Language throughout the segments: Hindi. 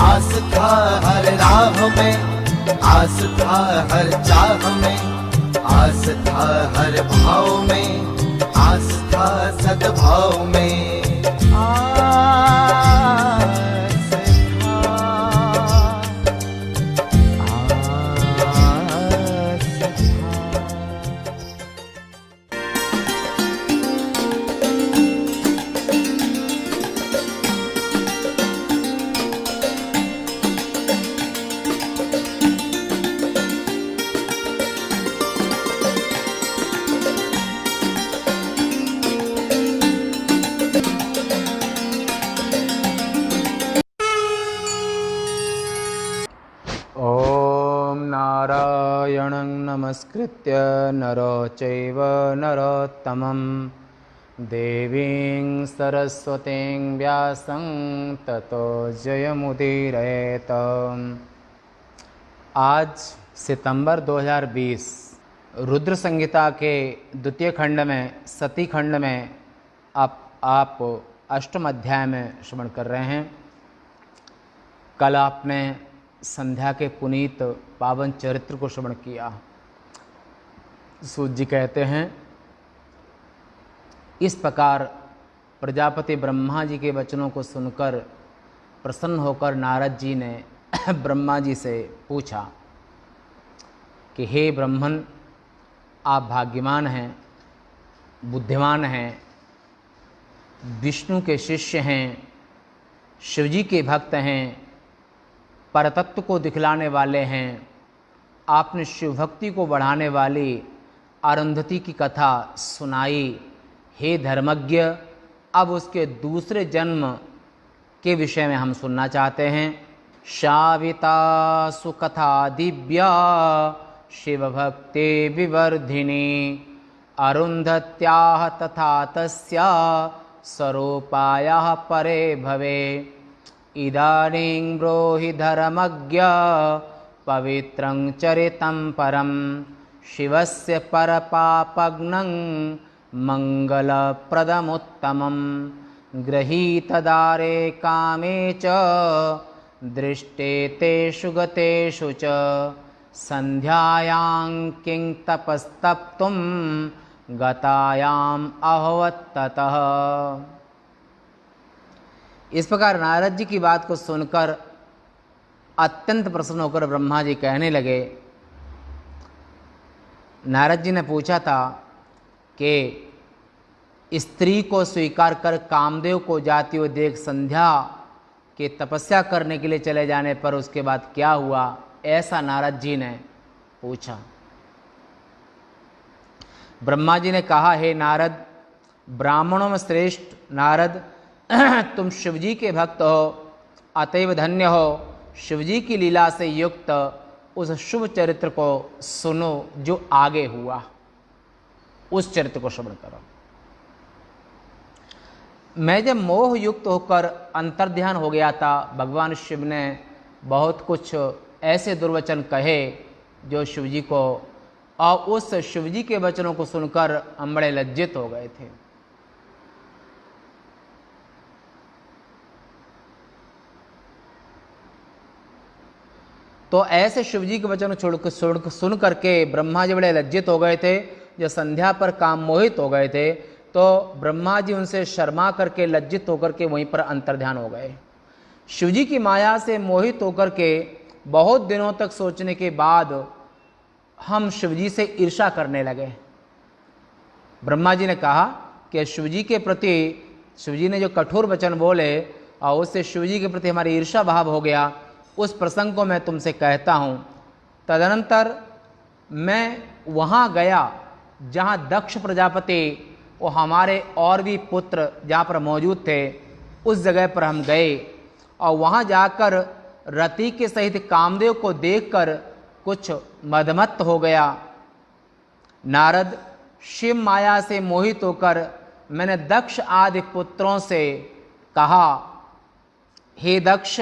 आस था हर राह में, आस था हर चाह में, आस था हर भाव में, आस था सद्भाव में। आस था, आस था। ॐ नारायणं नमस्कृत्य नरो चैव नरोत्तमं देवीं सरस्वतीं व्यासं ततो जयमुदीरयेत्। आज सितंबर 2020 रुद्र संहिता के द्वितीय खंड में सती खंड में आप अष्टम अध्याय में श्रवण कर रहे हैं। कल आपने संध्या के पुनीत पावन चरित्र को श्रवण किया। सूत जी कहते हैं, इस प्रकार प्रजापति ब्रह्मा जी के वचनों को सुनकर प्रसन्न होकर नारद जी ने ब्रह्मा जी से पूछा कि हे ब्रह्मन, आप भाग्यवान हैं, बुद्धिमान हैं, विष्णु के शिष्य हैं, शिवजी के भक्त हैं, परतत्व को दिखलाने वाले हैं। आपने शिव भक्ति को बढ़ाने वाली अरुंधति की कथा सुनाई। हे धर्मज्ञ, अब उसके दूसरे जन्म के विषय में हम सुनना चाहते हैं। शाविता सुकथा दिव्या शिव भक्ति विवर्धिनी अरुंधत्याः तथा तस्या स्वरूपायाः परे भवे। इदानीं ब्रूहि धर्मज्ञ पवित्रं चरितं परं शिवस्य परपापग्नं मंगलप्रदमुत्तमं गृहीतदारे कामे च दृष्टे तेषु गतेषु च संध्यायां किं तपस्तप्तुं गतायाम् अभवत्ततः। इस प्रकार नारद जी की बात को सुनकर अत्यंत प्रसन्न होकर ब्रह्मा जी कहने लगे। नारद जी ने पूछा था कि स्त्री को स्वीकार कर कामदेव को जाती हुई देख संध्या के तपस्या करने के लिए चले जाने पर उसके बाद क्या हुआ, ऐसा नारद जी ने पूछा। ब्रह्मा जी ने कहा, हे नारद, ब्राह्मणों में श्रेष्ठ नारद, तुम शिवजी के भक्त हो, अतएव धन्य हो। शिवजी की लीला से युक्त उस शुभ चरित्र को सुनो जो आगे हुआ, उस चरित्र को श्रवण करो। मैं जब मोह युक्त होकर अंतर्ध्यान हो गया था, भगवान शिव ने बहुत कुछ ऐसे दुर्वचन कहे जो शिवजी को, और उस शिवजी के वचनों को सुनकर हम बड़े लज्जित हो गए थे। तो ऐसे शिवजी के वचन सुन करके ब्रह्मा जी बड़े लज्जित हो गए थे। जब संध्या पर काम मोहित हो गए थे तो ब्रह्मा जी उनसे शर्मा करके लज्जित होकर के वहीं पर अंतर्ध्यान हो गए। शिवजी की माया से मोहित होकर के बहुत दिनों तक सोचने के बाद हम शिवजी से ईर्ष्या करने लगे। ब्रह्मा जी ने कहा कि शिवजी के प्रति, शिवजी ने जो कठोर वचन बोले और उससे शिवजी के प्रति हमारी ईर्ष्या भाव हो गया। उस प्रसंग को मैं तुमसे कहता हूँ। तदनंतर मैं वहाँ गया जहाँ दक्ष प्रजापति और हमारे और भी पुत्र जहाँ पर मौजूद थे, उस जगह पर हम गए और वहाँ जाकर रति के सहित कामदेव को देखकर कुछ मदमत्त हो गया। नारद, शिव माया से मोहित होकर मैंने दक्ष आदि पुत्रों से कहा, हे दक्ष,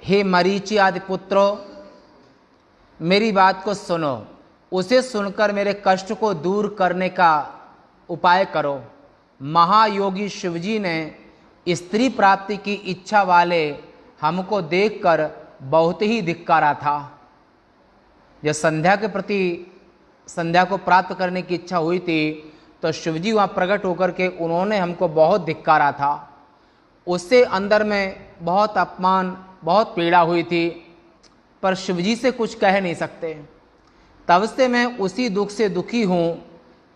हे मरीचि आदि पुत्रों, मेरी बात को सुनो। उसे सुनकर मेरे कष्ट को दूर करने का उपाय करो। महायोगी शिवजी ने स्त्री प्राप्ति की इच्छा वाले हमको देखकर बहुत ही धिक्कारा था। जब संध्या के प्रति संध्या को प्राप्त करने की इच्छा हुई थी तो शिवजी वहाँ प्रकट होकर के उन्होंने हमको बहुत धिक्कारा था। उससे अंदर में बहुत अपमान, बहुत पीड़ा हुई थी, पर शिवजी से कुछ कह नहीं सकते। तब से मैं उसी दुख से दुखी हूँ,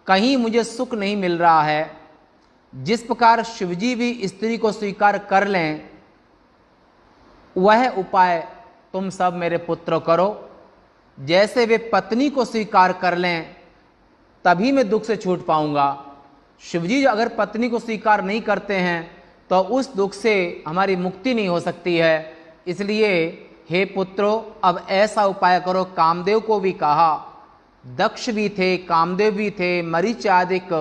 कहीं मुझे सुख नहीं मिल रहा है। जिस प्रकार शिवजी भी स्त्री को स्वीकार कर लें, वह उपाय तुम सब मेरे पुत्र करो। जैसे वे पत्नी को स्वीकार कर लें, तभी मैं दुख से छूट पाऊंगा। शिवजी अगर पत्नी को स्वीकार नहीं करते हैं तो उस दुख से हमारी मुक्ति नहीं हो सकती है। इसलिए हे पुत्रों, अब ऐसा उपाय करो। कामदेव को भी कहा, दक्ष भी थे, कामदेव भी थे, मरीच आदिक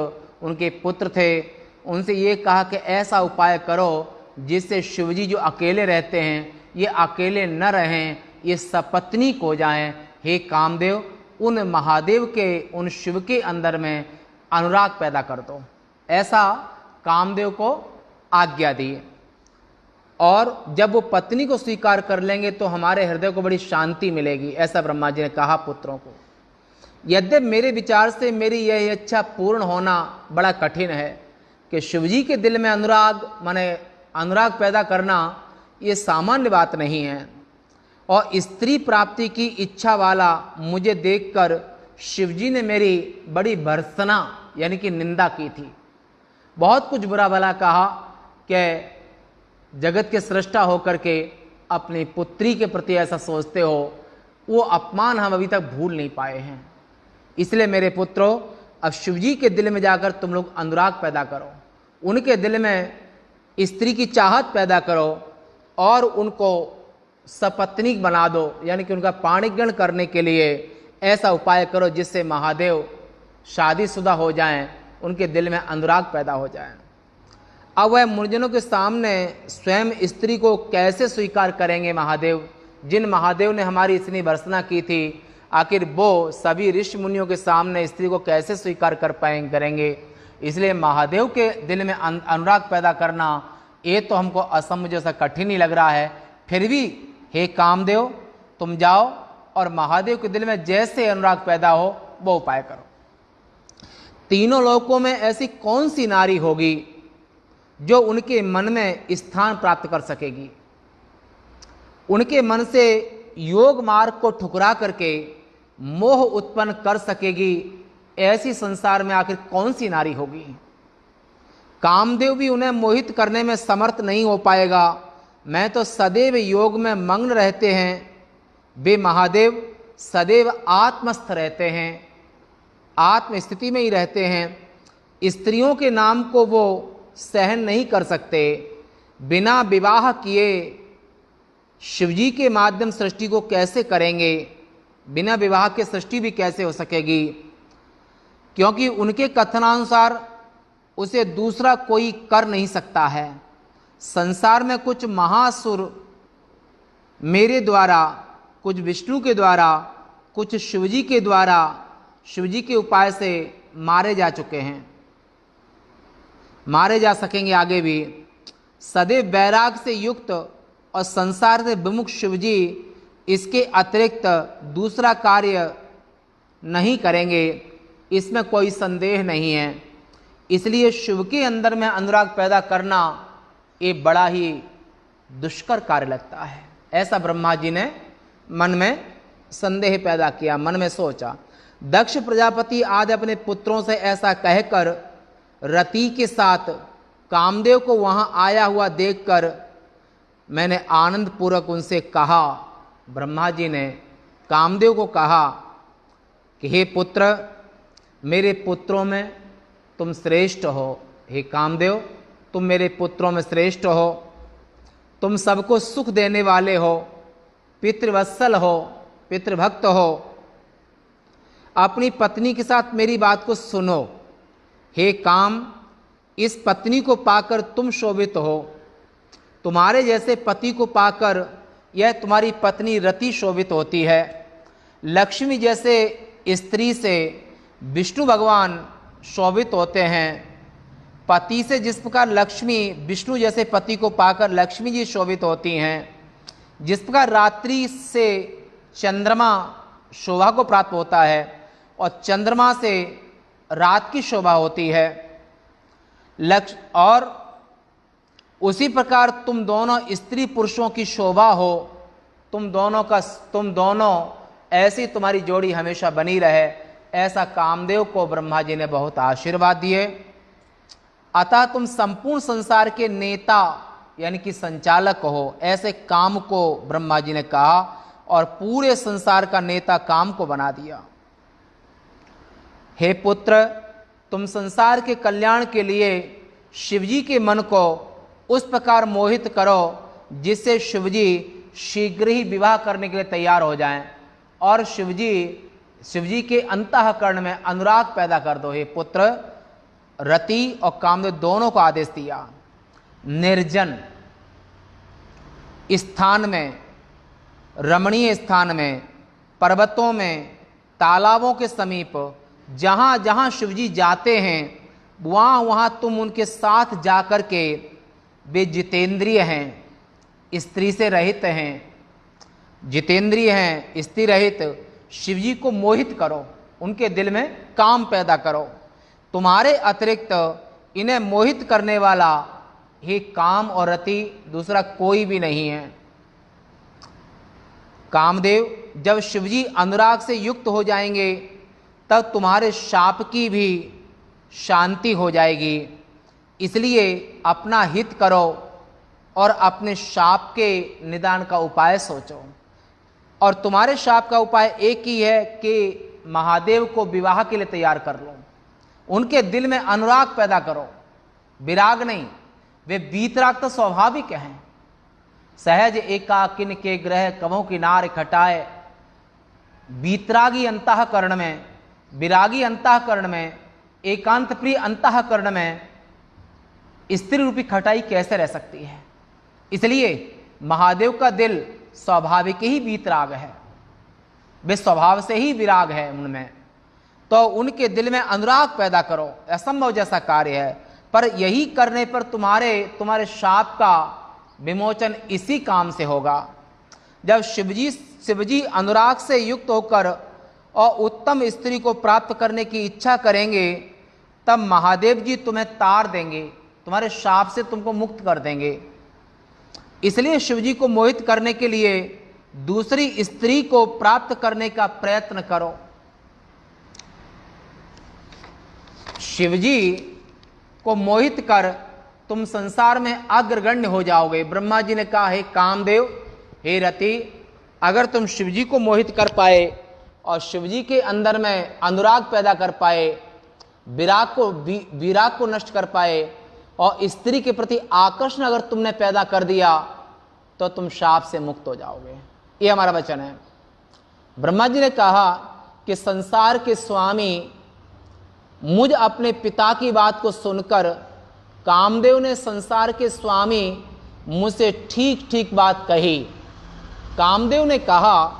उनके पुत्र थे, उनसे ये कहा कि ऐसा उपाय करो जिससे शिवजी जो अकेले रहते हैं ये अकेले न रहें, ये सपत्नीक हो जाएं। हे कामदेव, उन महादेव के, उन शिव के अंदर में अनुराग पैदा कर दो। ऐसा कामदेव को आज्ञा दी। और जब वो पत्नी को स्वीकार कर लेंगे तो हमारे हृदय को बड़ी शांति मिलेगी, ऐसा ब्रह्मा जी ने कहा पुत्रों को। यद्यपि मेरे विचार से मेरी यह इच्छा पूर्ण होना बड़ा कठिन है कि शिवजी के दिल में अनुराग, माने अनुराग पैदा करना, ये सामान्य बात नहीं है। और स्त्री प्राप्ति की इच्छा वाला मुझे देखकर शिवजी ने मेरी बड़ी भर्त्सना यानी कि निंदा की थी। बहुत कुछ बुरा भला कहा कि जगत के सृष्टा होकर के अपनी पुत्री के प्रति ऐसा सोचते हो, वो अपमान हम अभी तक भूल नहीं पाए हैं। इसलिए मेरे पुत्रों, अब शिवजी के दिल में जाकर तुम लोग अनुराग पैदा करो, उनके दिल में स्त्री की चाहत पैदा करो और उनको सपत्नीक बना दो, यानी कि उनका पाणिग्रहण करने के लिए ऐसा उपाय करो जिससे महादेव शादीशुदा हो जाएं, उनके दिल में अनुराग पैदा हो जाए। अब वह मुनिजनों के सामने स्वयं स्त्री को कैसे स्वीकार करेंगे महादेव, जिन महादेव ने हमारी इतनी भर्त्सना की थी, आखिर वो सभी ऋषि मुनियों के सामने स्त्री को कैसे स्वीकार करेंगे। इसलिए महादेव के दिल में अनुराग पैदा करना ये तो हमको असंभव जैसा कठिन ही लग रहा है। फिर भी हे कामदेव, तुम जाओ और महादेव के दिल में जैसे अनुराग पैदा हो वो उपाय करो। तीनों लोकों में ऐसी कौन सी नारी होगी जो उनके मन में स्थान प्राप्त कर सकेगी, उनके मन से योग मार्ग को ठुकरा करके मोह उत्पन्न कर सकेगी। ऐसी संसार में आखिर कौन सी नारी होगी। कामदेव भी उन्हें मोहित करने में समर्थ नहीं हो पाएगा। मैं तो सदैव योग में मग्न रहते हैं, वे महादेव सदैव आत्मस्थ रहते हैं, आत्म स्थिति में ही रहते हैं। स्त्रियों के नाम को वो सहन नहीं कर सकते। बिना विवाह किए शिवजी के माध्यम सृष्टि को कैसे करेंगे, बिना विवाह के सृष्टि भी कैसे हो सकेगी, क्योंकि उनके कथनानुसार उसे दूसरा कोई कर नहीं सकता है। संसार में कुछ महासुर मेरे द्वारा, कुछ विष्णु के द्वारा, कुछ शिवजी के द्वारा, शिवजी के उपाय से मारे जा चुके हैं, मारे जा सकेंगे आगे भी। सदैव वैराग से युक्त और संसार से विमुख शिवजी इसके अतिरिक्त दूसरा कार्य नहीं करेंगे, इसमें कोई संदेह नहीं है। इसलिए शिव के अंदर में अनुराग पैदा करना ये बड़ा ही दुष्कर कार्य लगता है। ऐसा ब्रह्मा जी ने मन में संदेह पैदा किया, मन में सोचा। दक्ष प्रजापति आदि अपने पुत्रों से ऐसा कहकर रति के साथ कामदेव को वहां आया हुआ देखकर मैंने आनंद पूर्वक उनसे कहा, ब्रह्मा जी ने कामदेव को कहा कि हे पुत्र, मेरे पुत्रों में तुम श्रेष्ठ हो। हे कामदेव, तुम मेरे पुत्रों में श्रेष्ठ हो, तुम सबको सुख देने वाले हो, पितृवत्सल हो, पितृभक्त हो। अपनी पत्नी के साथ मेरी बात को सुनो। हे काम, इस पत्नी को पाकर तुम शोभित हो, तुम्हारे जैसे पति को पाकर यह तुम्हारी पत्नी रति शोभित होती है। लक्ष्मी जैसे स्त्री से विष्णु भगवान शोभित होते हैं, पति से जिस प्रकार लक्ष्मी विष्णु जैसे पति को पाकर लक्ष्मी जी शोभित होती हैं, जिस प्रकार रात्रि से चंद्रमा शोभा को प्राप्त होता है और चंद्रमा से रात की शोभा होती है, और उसी प्रकार तुम दोनों स्त्री पुरुषों की शोभा हो, तुम दोनों ऐसी तुम्हारी जोड़ी हमेशा बनी रहे, ऐसा कामदेव को ब्रह्मा जी ने बहुत आशीर्वाद दिए। अतः तुम संपूर्ण संसार के नेता यानी कि संचालक हो, ऐसे काम को ब्रह्मा जी ने कहा और पूरे संसार का नेता काम को बना दिया। हे पुत्र, तुम संसार के कल्याण के लिए शिवजी के मन को उस प्रकार मोहित करो जिससे शिवजी शीघ्र ही विवाह करने के लिए तैयार हो जाएं और शिवजी के अंतःकरण में अनुराग पैदा कर दो। हे पुत्र, रति और कामदेव दोनों को आदेश दिया। निर्जन स्थान में, रमणीय स्थान में, पर्वतों में, तालाबों के समीप जहाँ जहाँ शिवजी जाते हैं वहाँ वहाँ तुम उनके साथ जाकर के, वे जितेंद्रिय हैं, स्त्री से रहित हैं, जितेंद्रिय हैं, स्त्री रहित, शिवजी को मोहित करो, उनके दिल में काम पैदा करो। तुम्हारे अतिरिक्त इन्हें मोहित करने वाला ही काम और रति दूसरा कोई भी नहीं है। कामदेव, जब शिवजी अनुराग से युक्त हो जाएंगे तब तुम्हारे शाप की भी शांति हो जाएगी। इसलिए अपना हित करो और अपने शाप के निदान का उपाय सोचो। और तुम्हारे शाप का उपाय एक ही है कि महादेव को विवाह के लिए तैयार कर लो, उनके दिल में अनुराग पैदा करो, विराग नहीं। वे वीतराग तो स्वाभाविक हैं। सहज एकाकिन के ग्रह कवों की नार खटाए, वीतरागी अंतःकरण में, विरागी अंतःकरण में, एकांत प्रिय अंतःकरण में स्त्री रूपी खटाई कैसे रह सकती है। इसलिए महादेव का दिल स्वाभाविक ही वीतराग है, वे स्वभाव से ही विराग है उनमें, तो उनके दिल में अनुराग पैदा करो। असंभव जैसा कार्य है, पर यही करने पर तुम्हारे शाप का विमोचन इसी काम से होगा। जब शिवजी अनुराग से युक्त होकर और उत्तम स्त्री को प्राप्त करने की इच्छा करेंगे, तब महादेव जी तुम्हें तार देंगे, तुम्हारे शाप से तुमको मुक्त कर देंगे। इसलिए शिवजी को मोहित करने के लिए दूसरी स्त्री को प्राप्त करने का प्रयत्न करो। शिवजी को मोहित कर तुम संसार में अग्रगण्य हो जाओगे। ब्रह्मा जी ने कहा, हे कामदेव, हे रति, अगर तुम शिवजी को मोहित कर पाए और शिवजी के अंदर में अनुराग पैदा कर पाए, विराग को नष्ट कर पाए और स्त्री के प्रति आकर्षण अगर तुमने पैदा कर दिया, तो तुम शाप से मुक्त हो जाओगे। ये हमारा वचन है। ब्रह्मा जी ने कहा कि संसार के स्वामी मुझ अपने पिता की बात को सुनकर कामदेव ने संसार के स्वामी मुझसे ठीक ठीक बात कही। कामदेव ने कहा,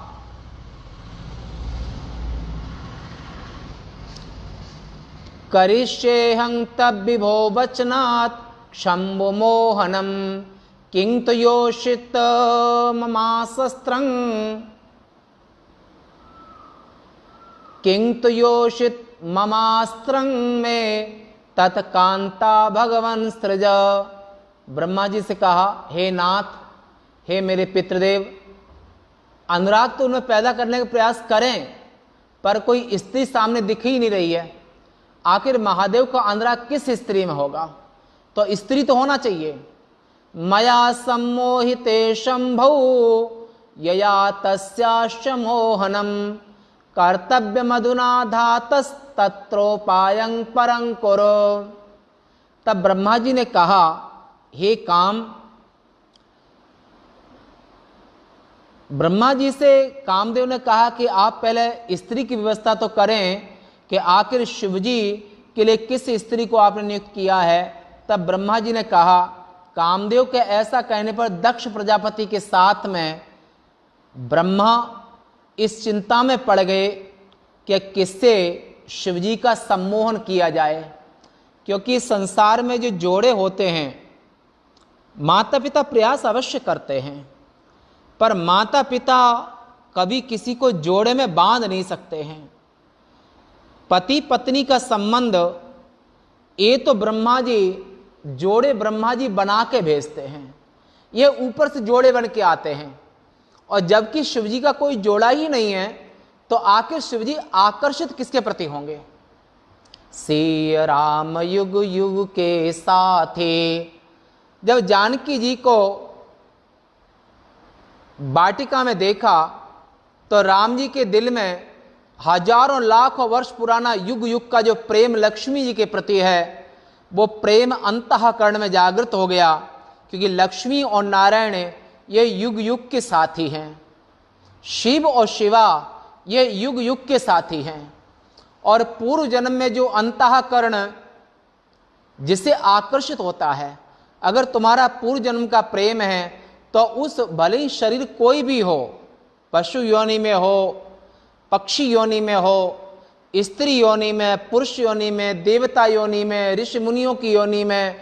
करिष्येऽहं तद्विभो वचनात् शंभु मोहनम किं तु योषित ममाशस्त्रं, किं तु योषित ममास्त्रं में तत्कांता भगवन सृज। ब्रह्मा जी से कहा, हे नाथ, हे मेरे पितृदेव, अनुराग तो उनमें पैदा करने का प्रयास करें, पर कोई स्त्री सामने दिख ही नहीं रही है। आखिर महादेव का अनुराग किस स्त्री में होगा? तो स्त्री तो होना चाहिए। मया सम्मोहिते शंभौ यया तस्याश्च मोहनम कर्तव्य मधुना धातस्तत्रोपायं परं कुरु। तब ब्रह्मा जी ने कहा, हे काम, ब्रह्मा जी से कामदेव ने कहा कि आप पहले स्त्री की व्यवस्था तो करें कि आखिर शिवजी के लिए किस स्त्री को आपने नियुक्त किया है। तब ब्रह्मा जी ने कहा, कामदेव के ऐसा कहने पर दक्ष प्रजापति के साथ में ब्रह्मा इस चिंता में पड़ गए कि किससे शिवजी का सम्मोहन किया जाए, क्योंकि संसार में जो जोड़े होते हैं, माता पिता प्रयास अवश्य करते हैं, पर माता पिता कभी किसी को जोड़े में बांध नहीं सकते हैं। पति पत्नी का संबंध ये तो ब्रह्मा जी जोड़े ब्रह्मा जी बना के भेजते हैं, ये ऊपर से जोड़े बन के आते हैं। और जबकि शिव जी का कोई जोड़ा ही नहीं है, तो आखिर शिव जी आकर्षित किसके प्रति होंगे? सिया राम युग युग के साथे। जब जानकी जी को वाटिका में देखा तो राम जी के दिल में हजारों लाखों वर्ष पुराना युग युग का जो प्रेम लक्ष्मी जी के प्रति है, वो प्रेम अंतःकरण में जागृत हो गया। क्योंकि लक्ष्मी और नारायण ये युग युग के साथी हैं, शिव और शिवा ये युग युग के साथी हैं। और पूर्व जन्म में जो अंतःकरण जिसे आकर्षित होता है, अगर तुम्हारा पूर्व जन्म का प्रेम है तो उस भले ही शरीर कोई भी हो, पशु योनि में हो, पक्षी योनि में हो, स्त्री योनि में, पुरुष योनि में, देवता योनि में, ऋषि मुनियों की योनि में,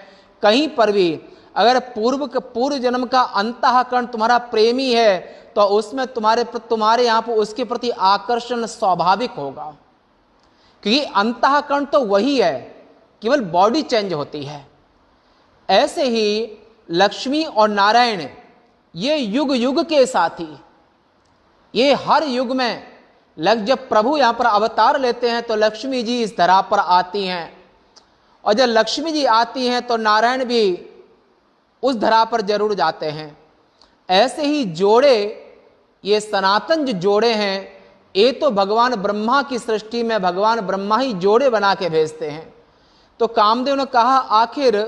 कहीं पर भी अगर पूर्व जन्म का अंतःकरण तुम्हारा प्रेमी है तो उसमें तुम्हारे यहाँ पर उसके प्रति आकर्षण स्वाभाविक होगा। क्योंकि अंतःकरण तो वही है, केवल बॉडी चेंज होती है। ऐसे ही लक्ष्मी और नारायण ये युग युग के साथी, ये हर युग में जब प्रभु यहाँ पर अवतार लेते हैं तो लक्ष्मी जी इस धरा पर आती हैं, और जब लक्ष्मी जी आती हैं तो नारायण भी उस धरा पर जरूर जाते हैं। ऐसे ही जोड़े, ये सनातन जो जोड़े हैं, ये तो भगवान ब्रह्मा की सृष्टि में भगवान ब्रह्मा ही जोड़े बना के भेजते हैं। तो कामदेव ने कहा आखिर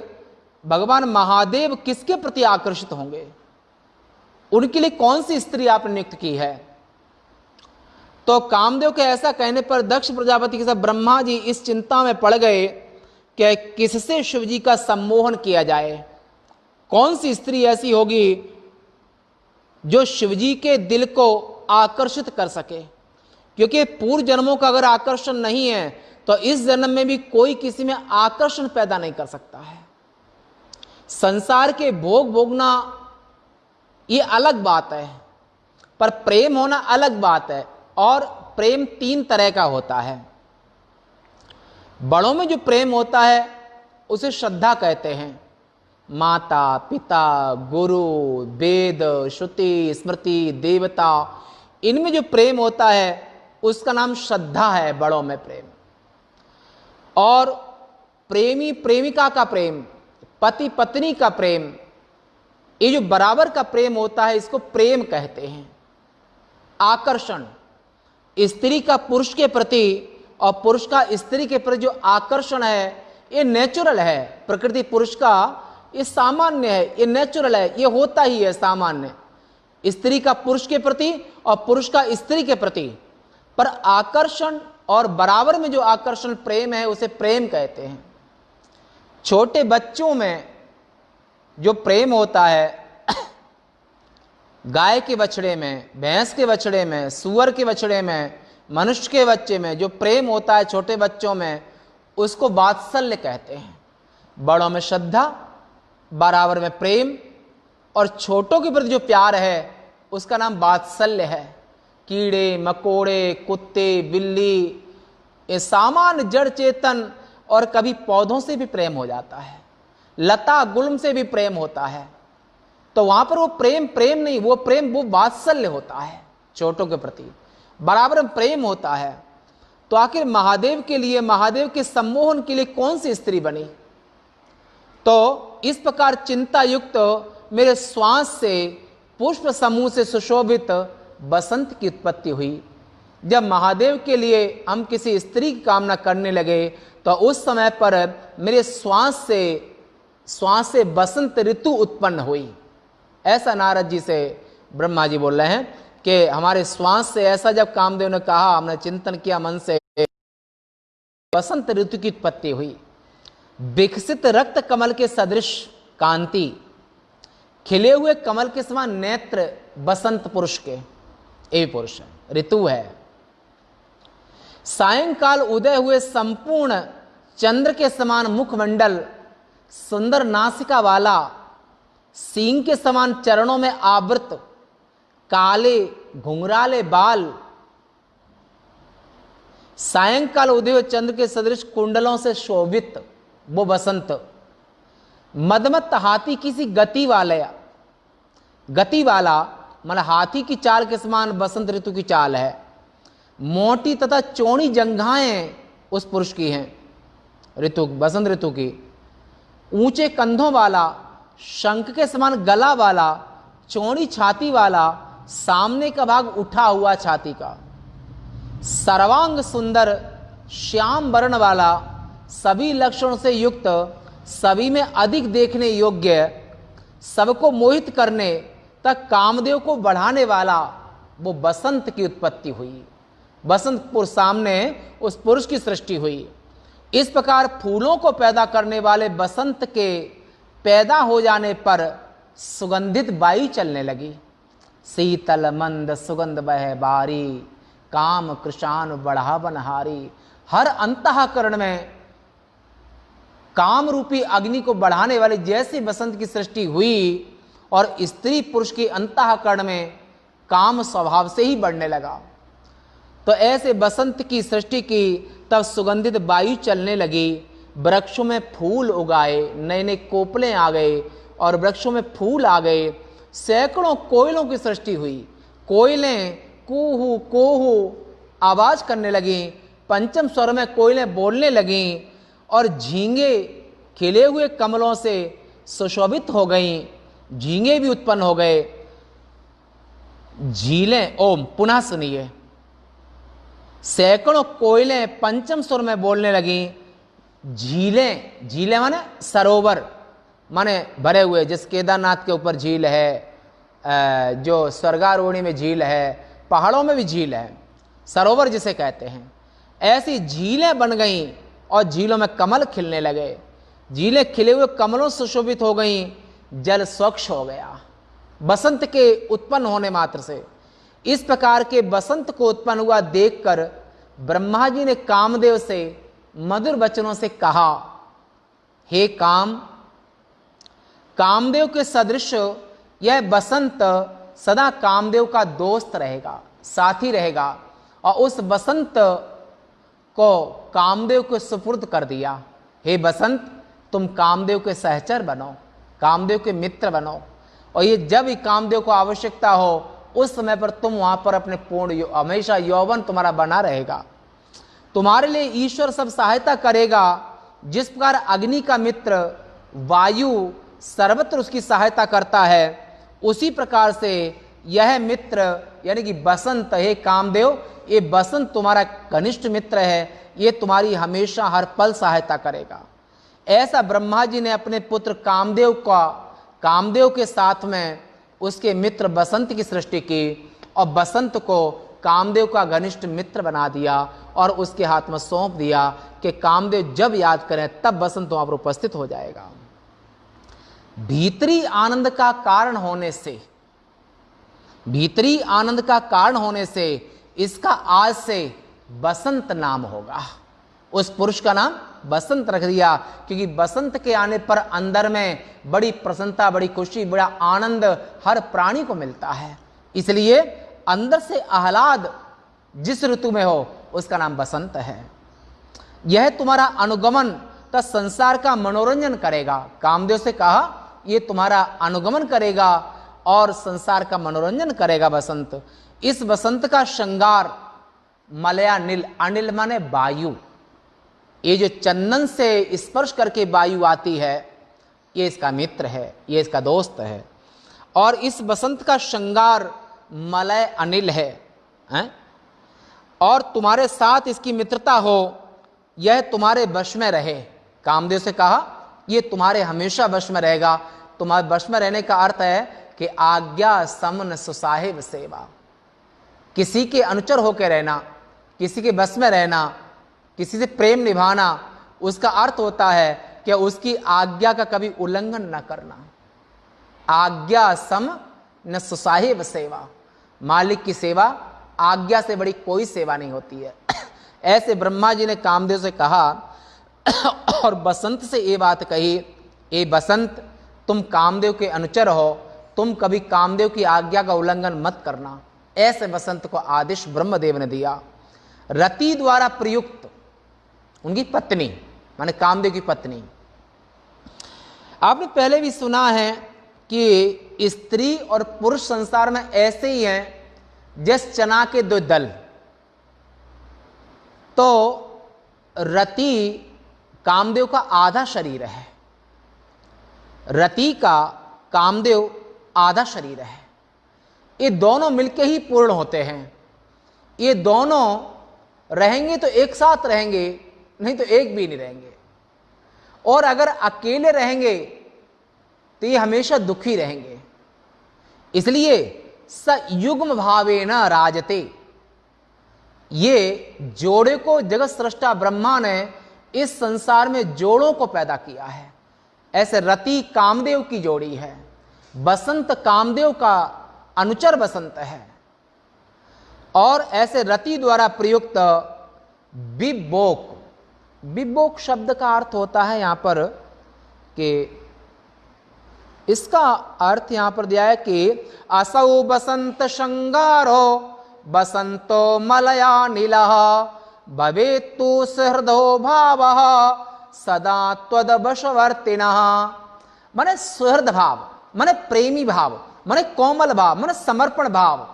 भगवान महादेव किसके प्रति आकर्षित होंगे, उनके लिए कौन सी स्त्री आपने नियुक्त की है? तो कामदेव के ऐसा कहने पर दक्ष प्रजापति के साथ ब्रह्मा जी इस चिंता में पड़ गए कि किससे शिव जी का सम्मोहन किया जाए, कौन सी स्त्री ऐसी होगी जो शिव जी के दिल को आकर्षित कर सके। क्योंकि पूर्व जन्मों का अगर आकर्षण नहीं है तो इस जन्म में भी कोई किसी में आकर्षण पैदा नहीं कर सकता है। संसार के भोग भोगना ये अलग बात है, पर प्रेम होना अलग बात है। और प्रेम तीन तरह का होता है। बड़ों में जो प्रेम होता है उसे श्रद्धा कहते हैं। माता पिता, गुरु, वेद, श्रुति, स्मृति, देवता, इनमें जो प्रेम होता है उसका नाम श्रद्धा है, बड़ों में प्रेम। और प्रेमी प्रेमिका का प्रेम, पति पत्नी का प्रेम, ये जो बराबर का प्रेम होता है इसको प्रेम कहते हैं। आकर्षण, स्त्री का पुरुष के प्रति और पुरुष का स्त्री के प्रति जो आकर्षण है ये नेचुरल है। प्रकृति पुरुष का ये सामान्य है, ये नेचुरल है, ये होता ही है सामान्य, स्त्री का पुरुष के प्रति और पुरुष का स्त्री के प्रति। पर आकर्षण और बराबर में जो आकर्षण प्रेम है उसे प्रेम कहते हैं। छोटे बच्चों में जो प्रेम होता है, गाय के बछड़े में, भैंस के बछड़े में, सूअर के बछड़े में, मनुष्य के बच्चे में जो प्रेम होता है छोटे बच्चों में, उसको वात्सल्य कहते हैं। बड़ों में श्रद्धा, बराबर में प्रेम, और छोटों के प्रति जो प्यार है उसका नाम वात्सल्य है। कीड़े मकोड़े, कुत्ते, बिल्ली, ये सामान्य जड़ चेतन और कभी पौधों से भी प्रेम हो जाता है, लता गुल्म से भी प्रेम होता है। तो वहां पर वो प्रेम प्रेम नहीं, वो प्रेम वो वात्सल्य होता है। छोटों के प्रति बराबर में प्रेम होता है। तो आखिर महादेव के लिए, महादेव के सम्मोहन के लिए कौन सी स्त्री बनी? तो इस प्रकार चिंता युक्त मेरे श्वास से पुष्प समूह से सुशोभित बसंत की उत्पत्ति हुई। जब महादेव के लिए हम किसी स्त्री की कामना करने लगे तो उस समय पर मेरे श्वास से बसंत ऋतु उत्पन्न हुई। ऐसा नारद जी से ब्रह्मा जी बोल रहे हैं कि हमारे श्वास से ऐसा जब कामदेव ने कहा, हमने चिंतन किया मन से, बसंत ऋतु की उत्पत्ति हुई। विकसित रक्त कमल के सदृश कांति, खिले हुए कमल के समान नेत्र बसंत पुरुष के, ये पुरुष है, ऋतु है। सायंकाल उदय हुए संपूर्ण चंद्र के समान मुखमंडल, सुंदर नासिका वाला, सींग के समान चरणों में आवृत, काले घुंघराले बाल, सायंकाल उदय हुए चंद्र के सदृश कुंडलों से शोभित वो बसंत। मदमत्त हाथी किसी गति वाला मतलब हाथी की चाल के समान बसंत ऋतु की चाल है। मोटी तथा चौड़ी जंघाएं उस पुरुष की हैं, बसंत ऋतु की। ऊंचे कंधों वाला, शंख के समान गला वाला, चौड़ी छाती वाला, सामने का भाग उठा हुआ छाती का, सर्वांग सुंदर, श्याम वर्ण वाला, सभी लक्षणों से युक्त, सभी में अधिक देखने योग्य, सबको मोहित करने तक कामदेव को बढ़ाने वाला वो बसंत की उत्पत्ति हुई। बसंतपुर सामने उस पुरुष की सृष्टि हुई। इस प्रकार फूलों को पैदा करने वाले बसंत के पैदा हो जाने पर सुगंधित वायु चलने लगी। शीतल मंद सुगंध बह बारी, काम कृशान बढ़ा बनहारी। हर अंतःकरण में काम रूपी अग्नि को बढ़ाने वाली जैसी बसंत की सृष्टि हुई और स्त्री पुरुष के अंतःकरण में काम स्वभाव से ही बढ़ने लगा, तो ऐसे बसंत की सृष्टि की। तब सुगंधित वायु चलने लगी, वृक्षों में फूल उगाए, नए नए कोपले आ गए और वृक्षों में फूल आ गए। सैकड़ों कोयलों की सृष्टि हुई। कोयलें कूहू कोहू आवाज करने लगी, पंचम स्वर में कोयलें बोलने लगीं और झींगे खिले हुए कमलों से सुशोभित हो गईं। झींगे भी उत्पन्न हो गए। झीलें, ओम पुनः सुनिए, सैकड़ों कोयलें पंचम स्वर में बोलने लगी। झीलें, झीलें माने सरोवर माने भरे हुए, जिस केदारनाथ के ऊपर झील है, जो स्वर्गारोहणी में झील है, पहाड़ों में भी झील है, सरोवर जिसे कहते हैं, ऐसी झीलें बन गईं और झीलों में कमल खिलने लगे। झीलें खिले हुए कमलों से शोभित हो गईं, जल स्वच्छ हो गया बसंत के उत्पन्न होने मात्र से। इस प्रकार के बसंत को उत्पन्न हुआ देखकर ब्रह्मा जी ने कामदेव से मधुर वचनों से कहा, हे कामदेव के सदृश यह बसंत सदा कामदेव का दोस्त रहेगा, साथी रहेगा। और उस बसंत को कामदेव को सुपुर्द कर दिया। हे बसंत, तुम कामदेव के सहचर बनो, कामदेव के मित्र बनो, और ये जब भी कामदेव को आवश्यकता हो उस समय पर तुम वहां पर अपने पूर्ण हमेशा यौवन तुम्हारा बना रहेगा। तुम्हारे लिए ईश्वर सब सहायता करेगा। जिस प्रकार अग्नि का मित्र वायु सर्वत्र उसकी सहायता करता है, उसी प्रकार से यह मित्र यानी कि बसंत, हे कामदेव, ये बसंत तुम्हारा घनिष्ठ मित्र है, ये तुम्हारी हमेशा हर पल सहायता करेगा। ऐसा ब्रह्मा जी ने अपने पुत्र कामदेव के साथ में उसके मित्र बसंत की सृष्टि की और बसंत को कामदेव का घनिष्ठ मित्र बना दिया और उसके हाथ में सौंप दिया कि कामदेव जब याद करें तब बसंत वहां पर उपस्थित हो जाएगा। भीतरी आनंद का कारण होने से इसका आज से बसंत नाम होगा। उस पुरुष का नाम बसंत रख दिया, क्योंकि बसंत के आने पर अंदर में बड़ी प्रसन्नता, बड़ी खुशी, बड़ा आनंद हर प्राणी को मिलता है। इसलिए अंदर से आह्लाद जिस ऋतु में हो उसका नाम बसंत है। यह तुम्हारा अनुगमन तथा संसार का मनोरंजन करेगा। कामदेव से कहा ये तुम्हारा अनुगमन करेगा और संसार का मनोरंजन करेगा बसंत। इस बसंत का श्रृंगार मलयानिल, अनिल माने वायु, ये जो चंदन से स्पर्श करके वायु आती है, ये इसका मित्र है, ये इसका दोस्त है। और इस बसंत का श्रृंगार मलय अनिल है, और तुम्हारे साथ इसकी मित्रता हो, यह तुम्हारे वश में रहे। कामदेव से कहा ये तुम्हारे हमेशा वश में रहेगा। तुम्हारे वश में रहने का अर्थ है कि आज्ञा समन सुसाहिब सेवा, किसी के अनुचर होकर रहना, किसी के बस में रहना, किसी से प्रेम निभाना, उसका अर्थ होता है कि उसकी आज्ञा का कभी उल्लंघन न करना। आज्ञा सम न सुसाहिब सेवा, मालिक की सेवा आज्ञा से बड़ी कोई सेवा नहीं होती है। ऐसे ब्रह्मा जी ने कामदेव से कहा और बसंत से ये बात कही, ए बसंत तुम कामदेव के अनुचर हो, तुम कभी कामदेव की आज्ञा का उल्लंघन मत करना। ऐसे बसंत को आदेश ब्रह्मदेव ने दिया। रति द्वारा प्रयुक्त उनकी पत्नी माने कामदेव की पत्नी। आपने पहले भी सुना है कि स्त्री और पुरुष संसार में ऐसे ही हैं जैसे चना के दो दल। तो रति कामदेव का आधा शरीर है, रति का कामदेव आधा शरीर है। ये दोनों मिलके ही पूर्ण होते हैं। ये दोनों रहेंगे तो एक साथ रहेंगे, नहीं तो एक भी नहीं रहेंगे। और अगर अकेले रहेंगे तो ये हमेशा दुखी रहेंगे। इसलिए सयुग्म भावेन राजते, ये जोड़े को जगत सृष्टा ब्रह्मा ने इस संसार में जोड़ों को पैदा किया है। ऐसे रति कामदेव की जोड़ी है, बसंत कामदेव का अनुचर बसंत है। और ऐसे रति द्वारा प्रयुक्त बिब्बोक, बिब्बोक शब्द का अर्थ होता है यहां पर कि इसका अर्थ यहां पर दिया है कि असौ बसंत शृंगारो बसंतो मलया नीलः भवेत्तु सहृदो भावः सदा त्वद वशवर्तिनः। माने सुहृद भाव, माने प्रेमी भाव, माने कोमल भाव, माने समर्पण भाव,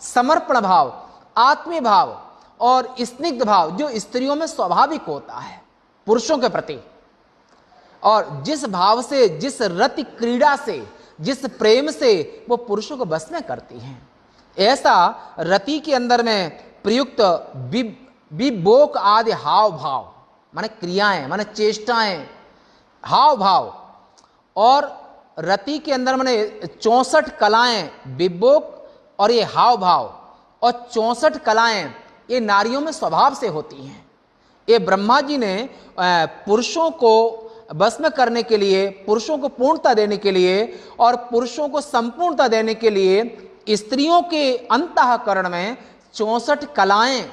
समर्पण भाव, आत्मीय भाव और स्निग्ध भाव जो स्त्रियों में स्वाभाविक होता है पुरुषों के प्रति। और जिस भाव से, जिस रति क्रीड़ा से, जिस प्रेम से वो पुरुषों को बस में करती हैं, ऐसा रति के अंदर में प्रयुक्त विबोक आदि हाव भाव माने क्रियाएं, माने चेष्टाएं, हाव भाव। और रति के अंदर माने 64 कलाएं, विबोक और ये हाव भाव और 64 कलाएं ये नारियों में स्वभाव से होती हैं। ये ब्रह्मा जी ने पुरुषों को बस में करने के लिए, पुरुषों को पूर्णता देने के लिए और पुरुषों को संपूर्णता देने के लिए स्त्रियों के अंतःकरण में 64 कलाएं,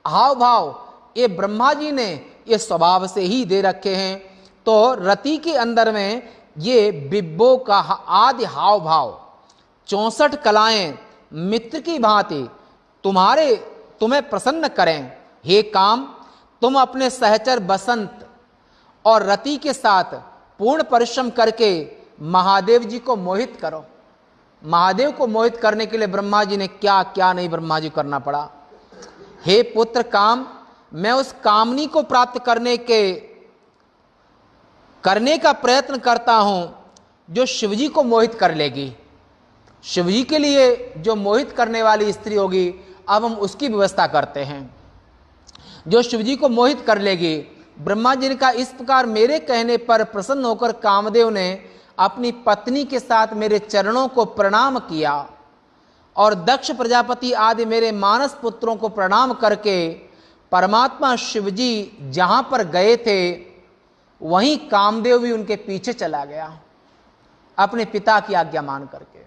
हाव भाव ये ब्रह्मा जी ने ये स्वभाव से ही दे रखे हैं। तो रति के अंदर में ये बिब्बो का आदि हाव भाव, 64 कलाएं मित्र की भांति तुम्हें प्रसन्न करें। हे काम, तुम अपने सहचर बसंत और रति के साथ पूर्ण परिश्रम करके महादेव जी को मोहित करो। महादेव को मोहित करने के लिए ब्रह्मा जी ने क्या क्या नहीं ब्रह्मा जी करना पड़ा। हे पुत्र काम, मैं उस कामनी को प्राप्त करने का प्रयत्न करता हूं जो शिवजी को मोहित कर लेगी। शिवजी के लिए जो मोहित करने वाली स्त्री होगी, अब हम उसकी व्यवस्था करते हैं जो शिवजी को मोहित कर लेगी। ब्रह्मा जी ने कहा, इस प्रकार मेरे कहने पर प्रसन्न होकर कामदेव ने अपनी पत्नी के साथ मेरे चरणों को प्रणाम किया और दक्ष प्रजापति आदि मेरे मानस पुत्रों को प्रणाम करके परमात्मा शिवजी जहां पर गए थे वहीं कामदेव भी उनके पीछे चला गया अपने पिता की आज्ञा मान करके।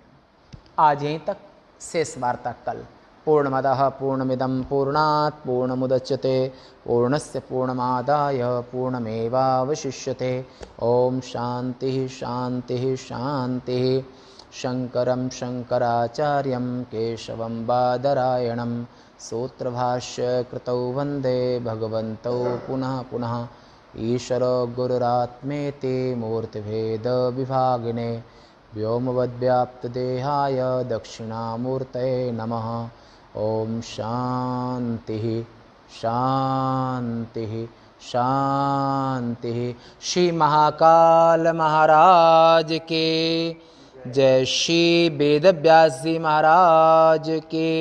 आज यहीं तक, शेष वार्ता कल। पूर्णमदः पूर्णमिदं पूर्णात् पूर्णमुदच्यते पूर्णस्य पूर्णमादाय पूर्णमेवावशिष्यते। ओम शांति शांति शांति। शंकरं शंकराचार्यं केशवं बादरायणं सूत्रभाष्य कृतौ वन्दे भगवन्तौ पुनः पुनः। ईश्वरो गुरुरात्मेति मूर्तिभेद विभागिने व्योमवद्व्याप्तदेहाय दक्षिणामूर्तये नमः। ओम शांति शांति शांति। श्री महाकाल महाराज के जय, श्री वेदव्यास जी महाराज के।